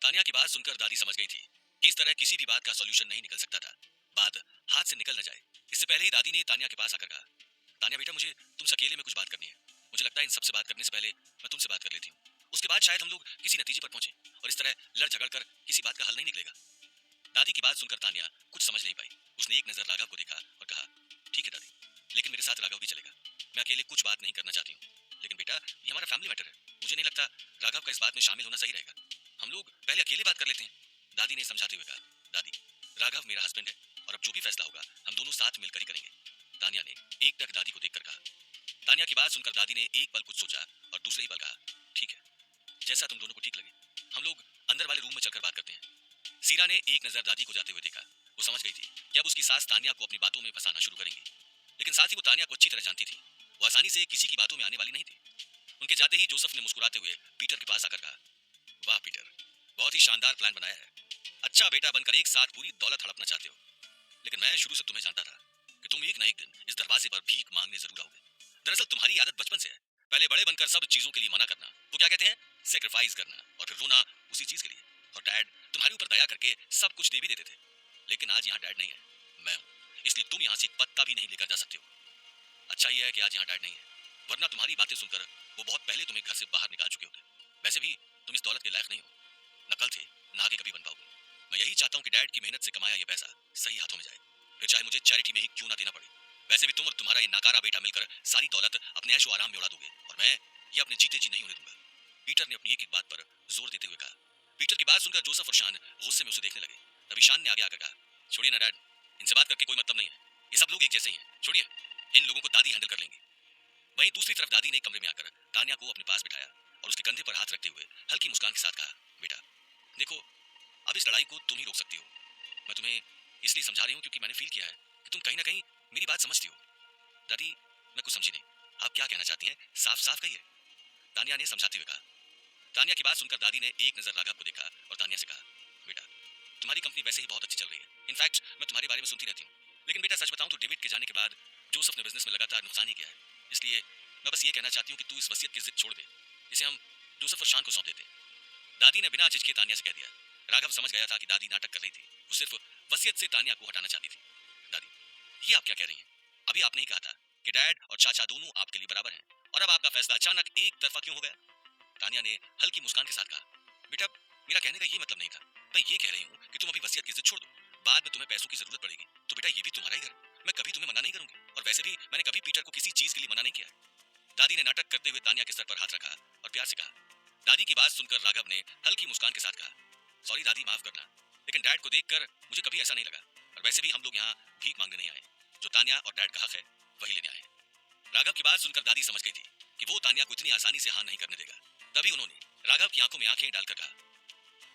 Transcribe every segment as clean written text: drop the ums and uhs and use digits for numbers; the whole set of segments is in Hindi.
तानिया की बात सुनकर दादी समझ गई थी कि इस तरह किसी भी बात का सॉल्यूशन नहीं निकल सकता था। बात हाथ से निकल न जाए इससे पहले ही दादी ने तानिया के पास आकर कहा, तानिया बेटा, मुझे तुमसे अकेले में कुछ बात करनी है। मुझे लगता है इन सबसे बात करने से पहले मैं तुमसे बात कर लेती हूँ। उसके बाद शायद हम लोग किसी नतीजे पर पहुंचे और इस तरह लड़ झगड़ कर किसी बात का हल नहीं निकलेगा। दादी की बात सुनकर तानिया कुछ समझ नहीं पाई। उसने एक नजर राघव को देखा और कहा, ठीक है दादी, लेकिन मेरे साथ राघव भी चलेगा। मैं अकेले कुछ बात नहीं करना चाहती हूँ। लेकिन बेटा, ये हमारा फैमिली मैटर है। मुझे नहीं लगता राघव का इस बात में शामिल होना सही रहेगा। हम लोग पहले अकेले बात कर लेते हैं। दादी ने समझाते हुए कहा, दादी, राघव मेरा हस्बैंड है और अब जो भी फैसला होगा हम दोनों साथ मिलकर ही करेंगे। तानिया ने एक टक दादी को देखकर कहा। तानिया की बात सुनकर दादी ने एक पल कुछ सोचा और दूसरे ही पल कहा, ठीक है, जैसा तुम दोनों को ठीक लगे। हम लोग अंदर वाले रूम में चलकर बात करते हैं। सीरा ने एक नजर दादी को जाते हुए देखा। वो समझ गई थी कि अब उसकी सास तानिया को अपनी बातों में फंसाना शुरू करेंगी। लेकिन साथ ही वो तानिया को अच्छी तरह जानती थी। वो आसानी से किसी की बातों में आने वाली नहीं थी। उनके जाते ही जोसेफ ने मुस्कुराते हुए पीटर के पास आकर कहा, वाह पीटर, बहुत ही शानदार प्लान बनाया है। अच्छा बेटा बनकर एक साथ पूरी दौलत हड़पना चाहते हो। लेकिन मैं शुरू से तुम्हें जानता था कि तुम एक न एक दिन इस दरवाजे पर भीख मांगने जरूर आओगे। दरअसल तुम्हारी आदत बचपन से है, पहले बड़े बनकर सब चीजों के लिए मना करना, वो क्या कहते हैं, सेक्रीफाइस करना, और फिर रोना उसी चीज के लिए। और डैड तुम्हारे ऊपर दया करके सब कुछ दे भी देते थे। लेकिन आज यहाँ डैड नहीं है, मैं हूँ। इसलिए तुम यहाँ से एक पत्ता भी नहीं लेकर जा सकते हो। अच्छा ही है कि आज यहाँ डैड नहीं है, वरना तुम्हारी बातें सुनकर वो बहुत पहले तुम्हें घर से बाहर निकाल चुके होते। वैसे भी तुम इस दौलत के लायक नहीं हो, न कल थे न आगे कभी बन पाओगे। मैं यही चाहता हूँ कि डैड की मेहनत से कमाया ये पैसा सही हाथों में जाए, फिर चाहे मुझे चैरिटी में ही क्यों ना देना पड़े। वैसे भी तुम और तुम्हारा ये नाकारा बेटा मिलकर सारी दौलत अपने ऐशो आराम में उड़ा दोगे और मैं ये अपने जीते जी नहीं होने दूंगा। पीटर ने अपनी एक एक बात पर जोर देते हुए कहा। पीटर की बात सुनकर जोसेफ और शान गुस्से में उसे देखने लगे। तभी शान ने आगे आकर कहा, छोड़िए ना डैड, इनसे बात करके कोई मतलब नहीं है। ये सब लोग एक जैसे ही हैं, छोड़िए, इन लोगों को दादी हैंडल कर लेंगी। वहीं दूसरी तरफ दादी ने कमरे में आकर तानिया को अपने पास बिठाया और उसके कंधे पर हाथ रखते हुए हल्की मुस्कान के साथ कहा, बेटा देखो, अब इस लड़ाई को तुम ही रोक सकती हो। मैं तुम्हें इसलिए समझा रही हूँ क्योंकि मैंने फील किया है कि तुम कहीं ना कहीं मेरी बात समझती हो। दादी, मैं कुछ समझी नहीं, आप क्या कहना चाहती हैं, साफ साफ कहिए। तानिया ने समझाते हुए कहा। तानिया की बात सुनकर दादी ने एक नजर राघव को देखा और तानिया से कहा, बेटा तुम्हारी कंपनी वैसे ही बहुत अच्छी चल रही है। इनफैक्ट मैं तुम्हारे बारे में सुनती रहती हूँ। लेकिन बेटा सच बताऊं तो डेविड के जाने के बाद जोसेफ ने बिजनेस में लगातार नुकसान ही किया है। इसलिए मैं बस ये कहना चाहती हूँ कि तू इस वसीयत की जिद छोड़ दे, इसे हम जोसेफ और शान को सौंप देते हैं। दादी ने बिना झिझके तानिया से कह दिया। राघव समझ गया था कि दादी नाटक कर रही थी, वो सिर्फ वसीयत से तानिया को हटाना चाहती थी। दादी, ये आप क्या कह रही हैं? अभी आपने ही कहा था कि डैड और चाचा दोनों आपके लिए बराबर हैं, और अब आपका फैसला अचानक एक तरफा क्यों हो गया? तानिया ने हल्की मुस्कान के साथ कहा, बेटा मेरा कहने का ये मतलब नहीं था। मैं ये कह रही हूँ कि तुम अभी वसीयत की जिद छोड़ दो। बाद में तुम्हें पैसों की जरूरत पड़ेगी तो बेटा ये भी तुम्हारा ही घर, मैं कभी तुम्हें मना नहीं करूंगी। और वैसे भी मैंने कभी पीटर को किसी चीज के लिए मना नहीं किया। दादी ने नाटक करते हुए तानिया के सर पर हाथ रखा और प्यार से कहा। दादी की बात सुनकर राघव ने हल्की मुस्कान के साथ कहा, सॉरी दादी, माफ करना, लेकिन डैड को देखकर मुझे कभी ऐसा नहीं लगा। और वैसे भी हम लोग यहाँ भीख मांगने नहीं आए, जो तानिया और डैड का हक है वही लेने आए। राघव की बात सुनकर दादी समझ गई थी कि वो तानिया को इतनी आसानी से हाँ नहीं करने देगा। तभी उन्होंने राघव की आंखों में आंखें डालकर कहा,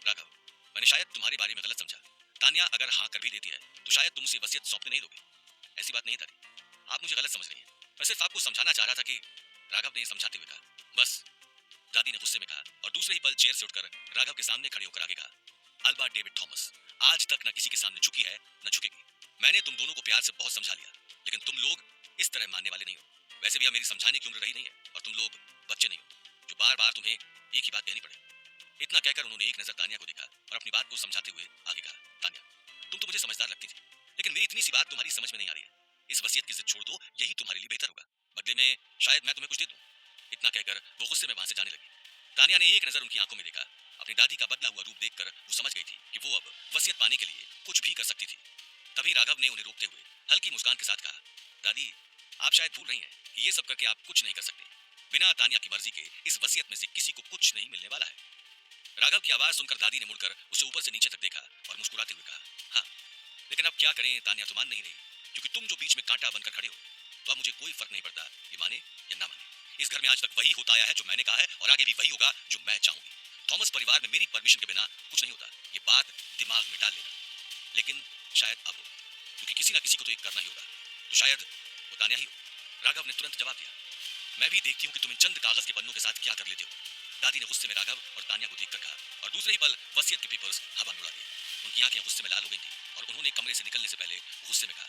राघव, मैंने शायद तुम्हारे बारे में गलत समझा। तानिया अगर हाँ कर भी देती है तो शायद तुम उसे वसीयत सौंपने नहीं दोगे। ऐसी बात नहीं दादी, आप मुझे गलत समझ रही हैं। मैं सिर्फ आपको समझाना चाह रहा था कि। राघव ने समझाते हुए कहा, बस, दादी ने गुस्से में कहा और दूसरे ही पल चेयर से उठकर राघव के सामने खड़े होकर आगे कहा, अल्बा डेविड थॉमस आज तक न किसी के सामने झुकी है न झुकेगी। मैंने तुम दोनों को प्यार से बहुत समझा लिया, लेकिन तुम लोग इस तरह मानने वाले नहीं हो। वैसे भी अब मेरी समझाने की उम्र रही नहीं है और तुम लोग बच्चे नहीं हो जो बार बार तुम्हें एक ही बात कहनी पड़े। इतना कहकर उन्होंने एक नजर तानिया को देखा और अपनी बात को समझाते हुए आगे कहा, तानिया, तुम तो मुझे समझदार लगती थी, लेकिन मेरी इतनी सी बात तुम्हारी समझ में नहीं आ रही है। इस वसीयत की जिद छोड़ दो, यही तुम्हारे लिए बेहतर होगा। बदले में शायद मैं तुम्हें कुछ दे दूं। इतना कहकर वो गुस्से में वहां से जाने लगी। तानिया ने एक नजर उनकी आंखों में देखा। अपनी दादी का बदला हुआ रूप देखकर वो समझ गई थी कि वो अब वसीयत पाने के लिए कुछ भी कर सकती थी। तभी राघव ने उन्हें रोकते हुए हल्की मुस्कान के साथ कहा, दादी, आप शायद भूल रही हैं कि ये सब करके आप कुछ नहीं कर सकते। बिना तानिया की मर्जी के इस वसीयत में से किसी को कुछ नहीं मिलने वाला है। राघव की आवाज सुनकर दादी ने मुड़कर उसे ऊपर से नीचे तक देखा और मुस्कुराते हुए कहा, हाँ, लेकिन अब क्या करें, तानिया तो मान नहीं रही, क्योंकि तुम जो बीच में कांटा बनकर खड़े हो। तो अब मुझे कोई फर्क नहीं पड़ता ये माने या ना माने। इस घर में आज तक वही होता आया है जो मैंने कहा है, और आगे भी वही होगा जो मैं चाहूंगी। थॉमस परिवार में मेरी परमिशन के बिना कुछ नहीं होता, ये बात दिमाग में डाल लेना। लेकिन शायद अब हो, क्योंकि किसी ना किसी को तो ये करना ही होगा, तो शायद वो तानिया ही हो। राघव ने तुरंत जवाब दिया, मैं भी देखती हूँ कि तुम इन चंद कागज के पन्नों के साथ क्या कर लेते हो। दादी ने गुस्से में राघव और तानिया को देखकर कहा और दूसरे ही पल वसीयत के पेपर्स हवा में उड़ा दिए। उनकी आंखें गुस्से में लाल हो गई थी और उन्होंने कमरे से निकलने से पहले गुस्से में कहा,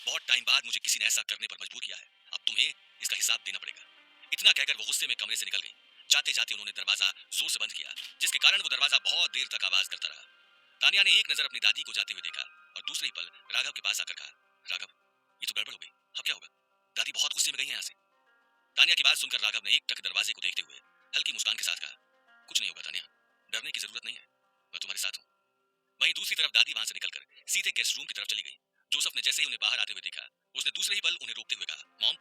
बहुत टाइम बाद मुझे किसी ने ऐसा करने पर मजबूर किया है, अब तुम्हें इसका हिसाब देना पड़ेगा। इतना कहकर वो गुस्से में कमरे से निकल गई। जाते जाते उन्होंने दरवाजा जोर से बंद किया, जिसके कारण वो दरवाजा बहुत देर तक आवाज करता रहा। तान्या ने एक नजर अपनी दादी को जाते हुए देखा और दूसरे ही पल राघव के पास आकर कहा, राघव, ये तो गड़बड़ हो गई, अब क्या होगा? दादी बहुत गुस्से में गई हैं यहाँ से। तान्या की बात सुनकर राघव ने एक टक दरवाजे को देखते हुए हल्की मुस्कान के साथ कहा, कुछ नहीं होगा तान्या, डरने की जरूरत नहीं है, मैं तुम्हारे साथ हूँ। वहीं दूसरी तरफ दादी वहां से निकलकर सीधे गेस्ट रूम की तरफ चली गई। जोसेफ ने जैसे ही उन्हें बाहर आते हुए देखा, उसने दूसरे ही पल उन्हें रोकते हुए कहा, मॉम।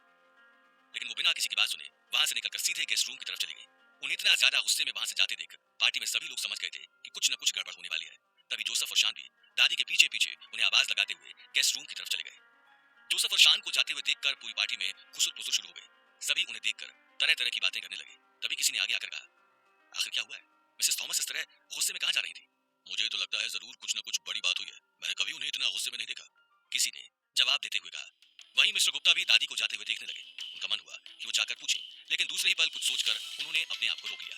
लेकिन वो बिना किसी की बात सुने वहां से निकलकर सीधे गेस्ट रूम की तरफ चली गई। उन्हें इतना ज्यादा गुस्से में वहां से जाते देख पार्टी में सभी लोग समझ गए थे कि कुछ न कुछ गड़बड़ होने वाली है। तभी जोसेफ और शान भी दादी के पीछे पीछे उन्हें आवाज लगाते हुए गेस्ट रूम की तरफ चले गए। जोसेफ और शान को जाते हुए देखकर पूरी पार्टी में खुसुर पुसुर शुरू हो गई। सभी उन्हें देखकर तरह तरह की बातें करने लगे। तभी किसी ने आगे आकर कहा, आखिर क्या हुआ है? मिसेस थॉमस इस तरह गुस्से में कहां जा रही थी? मुझे तो लगता है जरूर कुछ न कुछ बड़ी बात हुई है, मैंने कभी उन्हें इतना गुस्से में नहीं देखा, किसी ने जवाब देते हुए कहा। वहीं मिस्टर गुप्ता भी दादी को जाते हुए देखने लगे। उनका मन हुआ कि वो जाकर पूछें, लेकिन दूसरे ही पल कुछ सोचकर उन्होंने अपने आप को रोक लिया।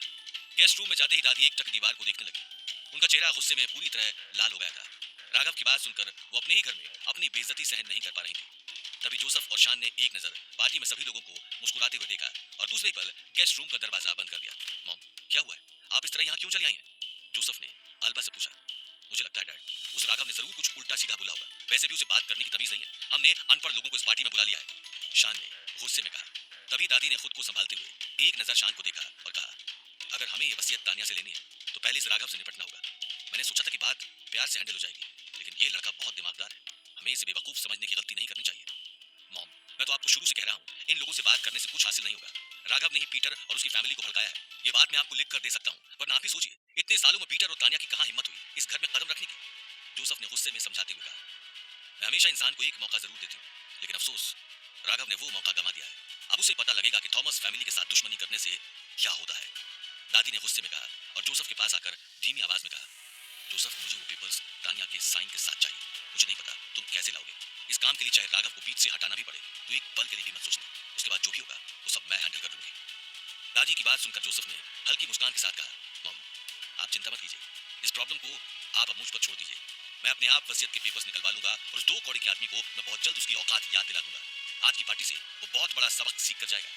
गेस्ट रूम में जाते ही दादी एक टक दीवार को देखने लगी। उनका चेहरा गुस्से में पूरी तरह लाल हो गया था। राघव की बात सुनकर वो अपने ही घर में अपनी बेइज्जती सहन नहीं कर पा रही थी। तभी जोसेफ और शान ने एक नजर पार्टी में सभी लोगों को मुस्कुराते हुए देखा और दूसरे पल गेस्ट रूम का दरवाजा बंद कर दिया। मॉम, क्या हुआ है? आप इस तरह यहाँ क्यों चली आई हैं? जोसेफ ने अलबा से पूछा। मुझे लगता है डैड, उस राघव ने जरूर कुछ उल्टा सीधा बोला होगा, वैसे भी उसे बात करने की तमीज नहीं है, हमने अनपढ़ लोगों को इस पार्टी में बुला लिया है, शान ने गुस्से में कहा। तभी दादी ने खुद को संभालते हुए एक नजर शान को देखा और कहा, अगर हमें ये वसीयत तान्या से लेनी है तो पहले इस राघव से निपटना होगा। मैंने सोचा था कि बात प्यार से हैंडल हो जाएगी, लेकिन ये लड़का बहुत दिमागदार है, हमें इसे बेवकूफ समझने की गलती नहीं करनी चाहिए। मॉम, मैं तो आपको शुरू से कह रहा हूँ, इन लोगों से बात करने से कुछ हासिल नहीं होगा। राघव ने ही पीटर और उसकी फैमिली को भड़काया है। ये बात मैं आपको लिख कर दे सकता हूँ, वरना आप ही सोचिए इतने सालों में पीटर और तान्या की कहाँ हिम्मत हुई इस घर में कदम रखने की। जोसेफ ने गुस्से में समझाते हुए कहा, मैं हमेशा इंसान को एक मौका जरूर देती हूँ, लेकिन अफसोस राघव ने वो मौका गंवा दिया है। अब उसे पता लगेगा कि थॉमस फैमिली के साथ दुश्मनी करने से क्या होता है। दादी ने गुस्से में कहा और जोसेफ के पास आकर धीमी आवाज में कहा, जोसेफ, मुझे वो पेपर्स तान्या के साइन के साथ चाहिए। मुझे नहीं पता तुम कैसे लाओगे। इस काम के लिए चाहे राघव को बीच से हटाना भी पड़े तो एक पल के लिए भी मत सोचना। उसके बाद जो भी होगा वो सब मैं हैंडल कर दूंगी। दादी की बात सुनकर जोसेफ ने हल्की मुस्कान के साथ कहा, मॉम, आप चिंता मत कीजिए, इस प्रॉब्लम को आप अब मुझ पर छोड़ दीजिए। मैं अपने आप वसीयत के पेपर्स निकलवा लूंगा और उस 2 कौड़ी के आदमी को मैं बहुत जल्द उसकी औकात याद दिला दूंगा। आज की पार्टी से वो बहुत बड़ा सबक सीख कर जाएगा।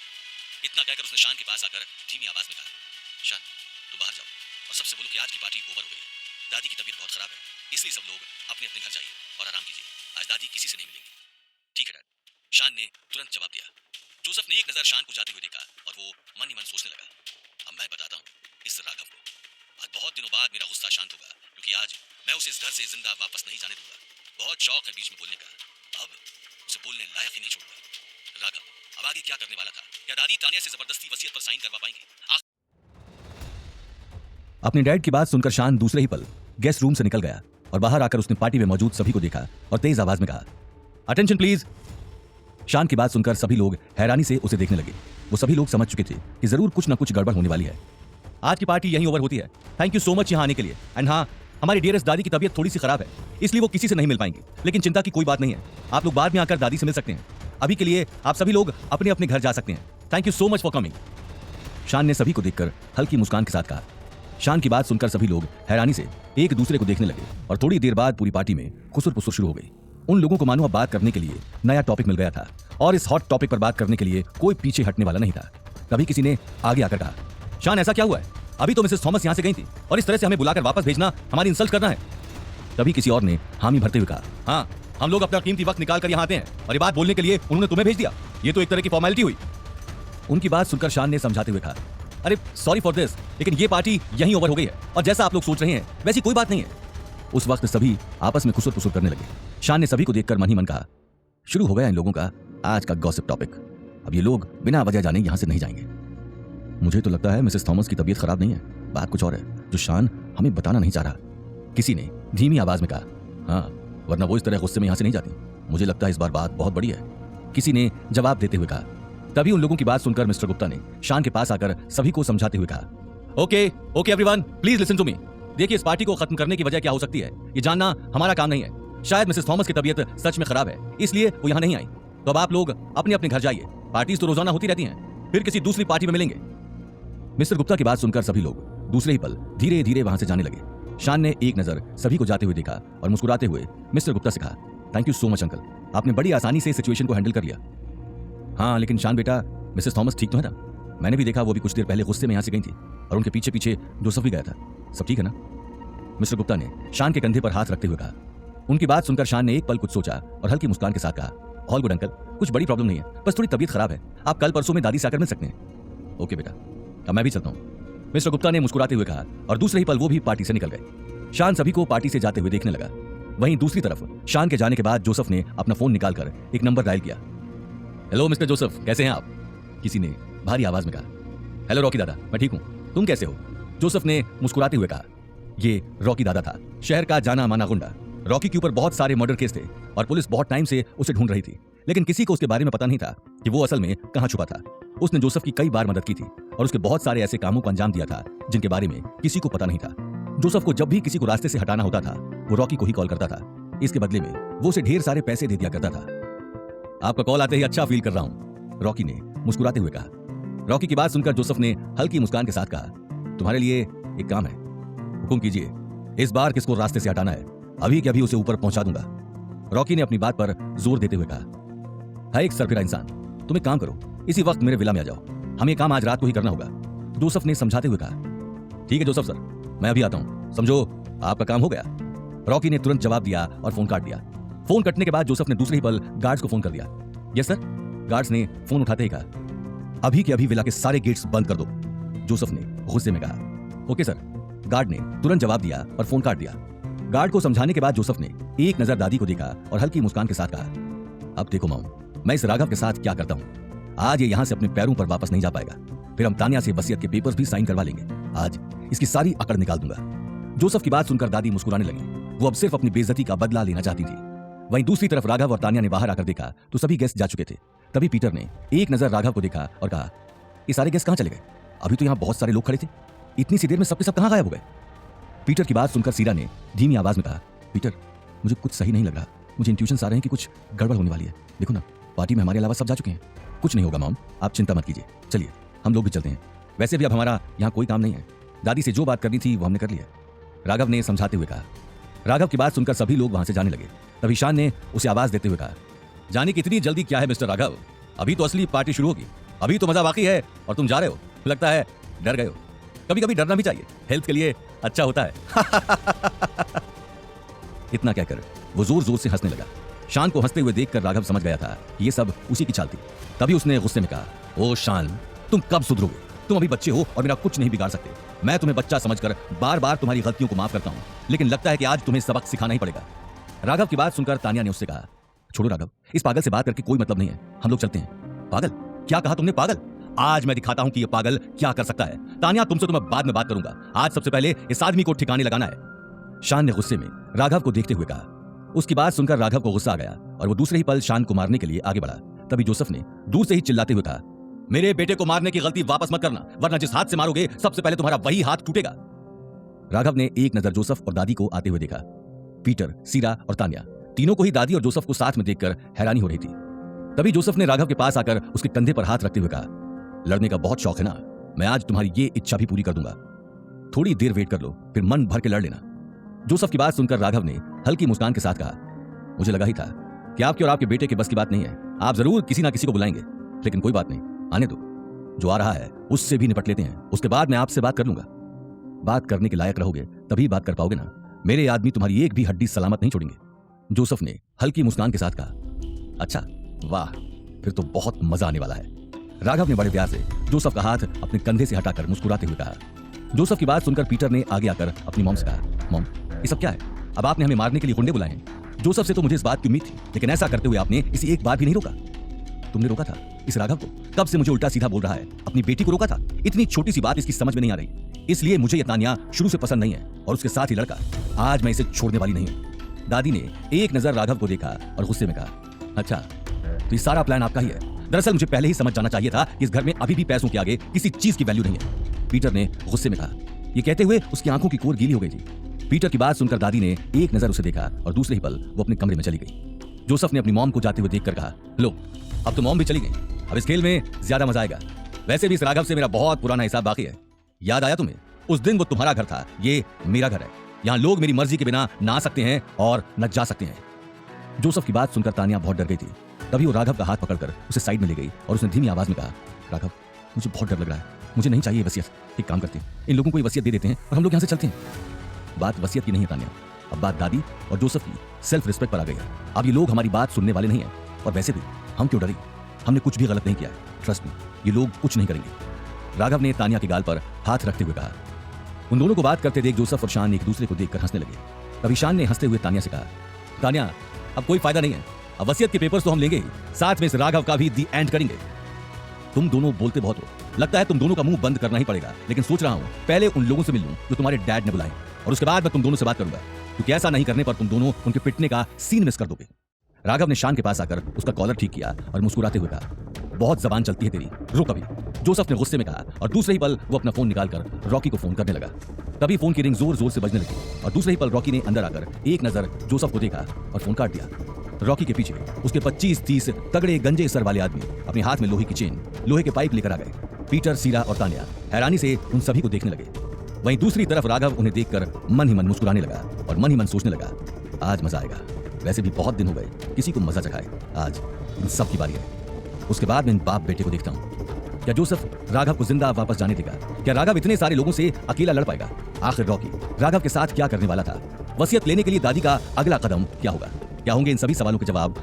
इतना कहकर उसने शान के पास आकर धीमी आवाज में कहा, शान, तुम बाहर जाओ और सबसे बोलो कि आज की पार्टी ओवर हो गई है। दादी की तबीयत बहुत खराब है, इसलिए सब लोग अपने अपने घर जाइए और आराम कीजिए। आज दादी किसी से नहीं मिलेंगी। ठीक है डैड, शान ने तुरंत जवाब दिया। जोसेफ ने एक नजर शान को जाते हुए देखा और वो मन ही मन सोचने लगा, अब मैं बताता हूँ इस राघव को, आज बहुत दिनों बाद मेरा गुस्सा शांत होगा, क्योंकि आज मैं उसे इस घर से जिंदा वापस नहीं जाने दूंगा। बहुत शौक है बीच में बोलने का, अब उसे बोलने लायक ही नहीं छोड़ूंगा। राघव अब आगे क्या करने वाला था? क्या दादी तान्या से जबरदस्ती वसीयत पर साइन करवा पाएंगी? अपने डैड की बात सुनकर शान दूसरे ही पल गेस्ट रूम से निकल गया और बाहर आकर उसने पार्टी में मौजूद सभी को देखा और तेज आवाज में कहा, अटेंशन प्लीज। शान की बात सुनकर सभी लोग हैरानी से उसे देखने लगे। वो सभी लोग समझ चुके थे कि जरूर कुछ न कुछ गड़बड़ होने वाली है। आज की पार्टी यहीं ओवर होती है। थैंक यू सो मच यहाँ आने के लिए। एंड हाँ, हमारी डियरेस्ट दादी की तबीयत थोड़ी सी खराब है, इसलिए वो किसी से नहीं मिल पाएंगी, लेकिन चिंता की कोई बात नहीं है। आप लोग बाद में आकर दादी से मिल सकते हैं। अभी के लिए आप सभी लोग अपने अपने घर जा सकते हैं। Thank you so much for coming. शान ने सभी को देखकर हल्की मुस्कान के साथ कहा। शान की बात सुनकर सभी लोग हैरानी से एक दूसरे को देखने लगे और थोड़ी देर बाद पूरी पार्टी में खुसुर पुसुर शुरू हो गई। उन लोगों को मानो अब बात करने के लिए नया टॉपिक मिल गया था और इस हॉट टॉपिक पर बात करने के लिए कोई पीछे हटने वाला नहीं था। तभी किसी ने आगे आकर कहा, शान, ऐसा क्या हुआ है? अभी तो मिसेस थॉमस यहाँ से गई थी और इस तरह से हमें बुलाकर वापस भेजना हमारी इंसल्ट करना है। तभी किसी और ने हामी भरते हुए कहा, हाँ, हम लोग अपना कीमती वक्त निकाल कर यहाँ आते हैं और ये बात बोलने के लिए उन्होंने तुम्हें भेज दिया। ये तो एक तरह की फॉर्मेलिटी हुई। उनकी बात सुनकर शान ने समझाते हुए कहा, अरे सॉरी फॉर दिस, लेकिन ये पार्टी यहीं ओवर हो गई है और जैसा आप लोग सोच रहे हैं वैसी कोई बात नहीं है। उस वक्त सभी आपस में खुसुर पुसुर करने लगे। शान ने सभी को देखकर मन ही मन कहा, शुरू हो गया इन लोगों का आज का गॉसिप टॉपिक। अब ये लोग बिना वजह जाने यहाँ से नहीं जाएंगे। मुझे तो लगता है मिसेस थॉमस की तबीयत खराब नहीं है, बात कुछ और है जो शान हमें बताना नहीं चाह रहा। किसी ने धीमी आवाज में कहा, हाँ, वरना वो इस तरह गुस्से में यहाँ से नहीं जाती। मुझे लगता है इस बार बात बहुत बड़ी है। किसी ने जवाब देते हुए कहा। तभी उन लोगों की बात सुनकर मिस्टर गुप्ता ने शान के पास आकर सभी को समझाते हुए कहा, okay okay everyone, please listen to me. देखिए, इस पार्टी को खत्म करने की वजह क्या हो सकती है ये जानना हमारा काम नहीं है। शायद मिसेस थॉमस की तबीयत सच में खराब है, इसलिए वो यहाँ नहीं आई। तो अब आप लोग अपने अपने घर जाइए। पार्टीज तो रोजाना होती रहती हैं, फिर किसी दूसरी पार्टी में मिलेंगे। मिस्टर गुप्ता की बात सुनकर सभी लोग दूसरे ही पल धीरे धीरे वहां से जाने लगे। शान ने एक नजर सभी को जाते हुए देखा और मुस्कुराते हुए मिस्टर गुप्ता से कहा, thank you so much uncle, आपने बड़ी आसानी से सिचुएशन को हैंडल कर लिया। हाँ, लेकिन शान बेटा, मिसेस थॉमस ठीक तो है ना? मैंने भी देखा वो भी कुछ देर पहले गुस्से में यहाँ से गई थी और उनके पीछे पीछे जोसेफ भी गया था। सब ठीक है ना? मिस्टर गुप्ता ने शान के कंधे पर हाथ रखते हुए कहा। उनकी बात सुनकर शान ने एक पल कुछ सोचा और हल्की मुस्कान के साथ कहा, ऑल गुड अंकल, कुछ बड़ी प्रॉब्लम नहीं है, बस थोड़ी तबीयत खराब है। आप कल परसों में दादी से आकर मिल सकते हैं। ओके बेटा, अब मैं भी चलता हूँ, मिस्टर गुप्ता ने मुस्कुराते हुए कहा और दूसरे ही पल वो भी पार्टी से निकल गए। शान सभी को पार्टी से जाते हुए देखने लगा। वहीं दूसरी तरफ शान के जाने के बाद जोसेफ ने अपना फोन निकालकर एक नंबर डायल किया। हेलो मिस्टर जोसेफ, कैसे हैं आप? किसी ने भारी आवाज में कहा। हेलो रॉकी दादा, मैं ठीक हूं, तुम कैसे हो? जोसेफ ने मुस्कुराते हुए कहा। ये रॉकी दादा था, शहर का जाना माना गुंडा। रॉकी के ऊपर बहुत सारे मर्डर केस थे और पुलिस बहुत टाइम से उसे ढूंढ रही थी, लेकिन किसी को उसके बारे में पता नहीं था कि वो असल में कहां छुपा था। उसने जोसेफ की कई बार मदद की थी और उसके बहुत सारे ऐसे कामों को अंजाम दिया था जिनके बारे में किसी को पता नहीं था। जोसेफ को जब भी किसी को रास्ते से हटाना होता था वो रॉकी को ही कॉल करता था। इसके बदले में वो उसे ढेर सारे पैसे दे दिया करता था। आपका कॉल आते ही अच्छा फील कर रहा हूं, रॉकी ने मुस्कुराते हुए कहा। रॉकी की बात सुनकर जोसेफ ने हल्की मुस्कान के साथ कहा, तुम्हारे लिए एक काम है, हुक्म कीजिए। इस बार किसको रास्ते से हटाना है, अभी के अभी उसे ऊपर पहुंचा दूंगा। रॉकी ने अपनी बात पर जोर देते हुए कहा। है एक सरफिरा इंसान, तुम एक काम करो, इसी वक्त मेरे विला में आ जाओ, हमें काम आज रात को ही करना होगा। जोसेफ ने समझाते हुए कहा। ठीक है जोसेफ सर, मैं अभी आता हूं, समझो आपका काम हो गया। रॉकी ने तुरंत जवाब दिया और फोन काट दिया। फोन कटने के बाद जोसेफ ने दूसरे ही पल गार्ड्स को फोन कर दिया। यस सर, गार्ड्स ने फोन उठाते ही कहा, अभी के अभी विला के सारे गेट्स बंद कर दो। जोसेफ ने गुस्से में कहा। ओके सर, गार्ड ने तुरंत जवाब दिया और फोन काट दिया। गार्ड को समझाने के बाद जोसेफ ने एक नजर दादी को देखा और हल्की मुस्कान के साथ कहा, अब देखो माऊ, मैं इस राघव के साथ क्या करता हूं। आज ये यहां से अपने पैरों पर वापस नहीं जा पाएगा, फिर हम तान्या से वसीयत के पेपर्स भी साइन करवा लेंगे। आज इसकी सारी अकड़ निकाल दूंगा। जोसेफ की बात सुनकर दादी मुस्कुराने लगी। वो अब सिर्फ अपनी बेइज्जती का बदला लेना चाहती थी। वहीं दूसरी तरफ राघव और तान्या ने बाहर आकर देखा तो सभी गेस्ट जा चुके थे। तभी पीटर ने एक नजर राघव को देखा और कहा, ये सारे गेस्ट कहां चले गए? अभी तो यहां बहुत सारे लोग खड़े थे, इतनी सी देर में सबके सब कहां गायब हो गए? पीटर की बात सुनकर सीरा ने धीमी आवाज में कहा, पीटर मुझे कुछ सही नहीं लग रहा, मुझे इंट्यूशंस आ रहे हैं कि कुछ गड़बड़ होने वाली है। देखो ना, पार्टी में हमारे अलावा सब जा चुके हैं। कुछ नहीं होगा मॉम, आप चिंता मत कीजिए, चलिए हम लोग भी चलते हैं। वैसे भी अब हमारा यहाँ कोई काम नहीं है, दादी से जो बात करनी थी वो हमने कर लिया, राघव ने समझाते हुए कहा। राघव की बात सुनकर सभी लोग वहां से जाने लगे। तभी शान ने उसे आवाज देते हुए कहा, जाने की इतनी जल्दी क्या है मिस्टर राघव, अभी तो असली पार्टी शुरू होगी, अभी तो मजा बाकी है और तुम जा रहे हो, लगता है डर गए हो। कभी कभी डरना भी चाहिए, हेल्थ के लिए अच्छा होता है। इतना कहकर वो जोर जोर से हंसने लगा। शान को हंसते हुए देखकर राघव समझ गया था कि ये सब उसी की चाल थी। तभी उसने गुस्से में कहा, ओ शान, तुम कब सुधरोगे? तुम अभी बच्चे हो और मेरा कुछ नहीं बिगाड़ सकते। मैं तुम्हें बच्चा समझकर बार बार तुम्हारी गलतियों को माफ करता हूं, लेकिन लगता है कि आज तुम्हें सबक सिखाना ही पड़ेगा। राघव की बात सुनकर तान्या ने उससे कहा, छोड़ो राघव, इस पागल से बात करके कोई मतलब नहीं है, हम लोग चलते हैं। पागल? क्या कहा तुमने? पागल? आज मैं दिखाता हूं कि ये पागल क्या कर सकता है। तान्या, तुमसे तो मैं बाद में बात करूंगा, आज सबसे पहले इस आदमी को ठिकाने लगाना है। शान ने गुस्से में राघव को देखते हुए कहा। उसकी बात सुनकर राघव को गुस्सा आ गया और वो दूसरे ही पल शान को मारने के लिए आगे बढ़ा। तभी जोसेफ ने दूर से ही चिल्लाते हुए कहा, मेरे बेटे को मारने की गलती वापस मत करना, वरना जिस हाथ से मारोगे सबसे पहले तुम्हारा वही हाथ टूटेगा। राघव ने एक नजर जोसेफ और दादी को आते हुए देखा। पीटर, सीरा और तान्या तीनों को ही दादी और जोसेफ को साथ में देखकर हैरानी हो रही थी। तभी जोसेफ ने राघव के पास आकर उसके कंधे पर हाथ रखते हुए कहा, लड़ने का बहुत शौक है ना, मैं आज तुम्हारी ये इच्छा भी पूरी कर दूंगा। थोड़ी देर वेट कर लो, फिर मन भर के लड़ लेना। जोसेफ की बात सुनकर राघव ने हल्की मुस्कान के साथ कहा, मुझे लगा ही था कि आपके और आपके बेटे के बस की बात नहीं है, आप जरूर किसी ना किसी को बुलाएंगे, लेकिन कोई बात नहीं, आने दो, जो आ रहा है उससे भी निपट लेते हैं, उसके बाद मैं आपसे बात कर लूंगा। बात करने के लायक रहोगे तभी बात कर पाओगे ना, मेरे आदमी तुम्हारी एक भी हड्डी सलामत नहीं छोड़ेंगे। जोसेफ ने हल्की मुस्कान के साथ कहा। अच्छा, वाह, फिर तो बहुत मजा आने वाला है। राघव ने बड़े प्यार से जोसेफ का हाथ अपने कंधे से हटाकर मुस्कुराते हुए कहा। जोसेफ की बात सुनकर पीटर ने आगे आकर अपनी मॉम से कहा, मॉम, ये सब क्या है? अब आपने हमें मारने के लिए गुंडे बुलाए हैं। जोसेफ से तो मुझे इस बात की उम्मीद थी, लेकिन ऐसा करते हुए आपने इसे एक बार भी नहीं रोका। तुमने रोका था इस राघव को, कब से मुझे उल्टा सीधा बोल रहा है, अपनी बेटी को रोका था। इतनी छोटी सी बात इसकी समझ में नहीं आ रही, इसलिए मुझे ये तान्या शुरू से पसंद नहीं है और उसके साथ ही लड़का, आज मैं इसे छोड़ने वाली नहीं हूं। दादी ने एक नजर राघव को देखा और गुस्से में कहा, अच्छा तो ये सारा प्लान आपका ही है। दरअसल मुझे पहले ही समझ जाना चाहिए था कि इस घर में अभी भी पैसों के आगे किसी चीज की वैल्यू नहीं है, पीटर ने गुस्से में कहा। ये कहते हुए उसकी आंखों की कोर गीली हो गई थी। पीटर की बात सुनकर दादी ने एक नजर उसे देखा और दूसरे ही पल वो अपने कमरे में चली गई। जोसेफ ने अपनी मॉम को जाते हुए देखकर कहा, लो अब तो मॉम भी चली गई, अब इस खेल में ज्यादा मजा आएगा। वैसे भी इस राघव से मेरा बहुत पुराना हिसाब बाकी है। याद आया तुम्हें? उस दिन वो तुम्हारा घर था, ये मेरा घर है। यहाँ लोग मेरी मर्जी के बिना ना आ सकते हैं और न जा सकते हैं। जोसेफ की बात सुनकर तान्या बहुत डर गई थी। तभी वो राघव का हाथ पकड़कर उसे साइड में ले गई और उसने धीमी आवाज में कहा, राघव मुझे बहुत डर लग रहा है, मुझे नहीं चाहिए वसीयत। एक काम करते हैं, इन लोगों को वसीयत दे देते हैं और हम लोग यहाँ से चलते हैं। बात वसीयत की नहीं है तान्या, अब बात दादी और जोसेफ की सेल्फ रिस्पेक्ट पर आ गई है। अब ये लोग हमारी बात सुनने वाले नहीं है, और वैसे भी हम क्यों डरे? हमने कुछ भी गलत नहीं किया है, ट्रस्ट मी, ये लोग कुछ नहीं करेंगे। राघव ने तान्या के गाल पर हाथ रखते हुए कहा। उन दोनों को बात करते देख जोसेफ और शान एक दूसरे को देखकर हंसने लगे। तभी शान ने हंसते हुए तान्या से कहा, तान्या अब कोई फायदा नहीं है, अब वसीयत के पेपर्स तो हम लेंगे ही, साथ में इस राघव का भी दी एंड करेंगे। तुम दोनों बोलते बहुत हो, लगता है तुम दोनों का मुंह बंद करना ही पड़ेगा, लेकिन सोच रहा हूं पहले उन लोगों से मिल लूं जो तुम्हारे डैड ने बुलाए, और उसके बाद मैं तुम दोनों से बात करूंगा, क्योंकि ऐसा नहीं करने पर तुम दोनों उनके पिटने का सीन मिस कर दोगे। राघव ने शान के पास आकर उसका कॉलर ठीक किया और मुस्कुराते हुए कहा, बहुत जबान चलती है तेरी, रुक अभी। जोसेफ ने गुस्से में कहा, और दूसरे ही पल वो अपना फोन निकालकर रॉकी को फोन करने लगा। तभी फोन की रिंग जोर जोर से बजने लगी, और दूसरे ही पल रॉकी ने अंदर आकर एक नजर जोसेफ को देखा और फोन काट दिया। रॉकी के पीछे उसके 25-30 तगड़े गंजे सर वाले आदमी अपने हाथ में लोहे की चेन, लोहे के पाइप लेकर आ गए। पीटर, सीरा और तान्या हैरानी से उन सभी को देखने लगे। वहीं दूसरी तरफ राघव उन्हें देखकर मन ही मन मुस्कुराने लगा और मन ही मन सोचने लगा, आज मजा आएगा। वैसे भी बहुत दिन हो गए किसी को मजा चखाए, आज इन सब की बारी है। उसके बाद मैं इन बाप बेटे को देखता हूँ, क्या जोसेफ राघव को जिंदा वापस जाने देगा? क्या राघव इतने सारे लोगों से अकेला लड़ पाएगा? आखिर रॉकी राघव के साथ क्या करने वाला था? वसीयत लेने के लिए दादी का अगला कदम क्या होगा? क्या होंगे इन सभी सवालों के जवाब